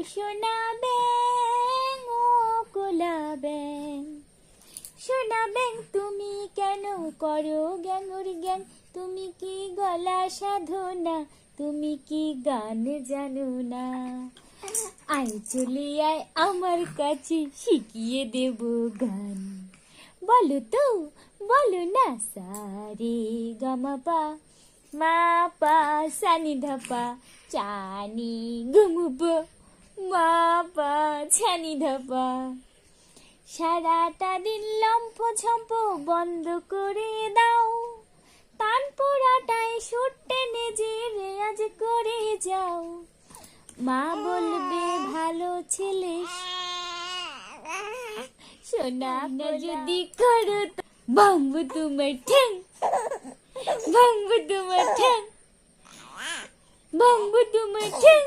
সোনা ব্যাং ও কোলা ব্যাং। সোনা ব্যাং তুমি কেন করো গ্যাঙুর গ্যাং? তুমি কি গলা সাধো না? তুমি কি গান জানো না? আয় চলে আয় আমার কাছে, শিখিয়ে দেব গান। বলো তো, বলো না। সা রে গা মা পা, মা পা সা নি ধা পা, চা নি গু মু পা, মা পা ছা নি ধা পা। সারাটা দিন লম্ফ ঝম্প বন্ধ করে দাও, তান পোড়াটায় সুর টেনে যে রেয়াজ করে যাও। মা বলবে ভালো ছেলে, সোনা না যদি করো তো ভাঙবো তোমার ঠ্যাং, ভাঙবো তোমার ঠ্যাং, ভাঙবো তোমার ঠ্যাং।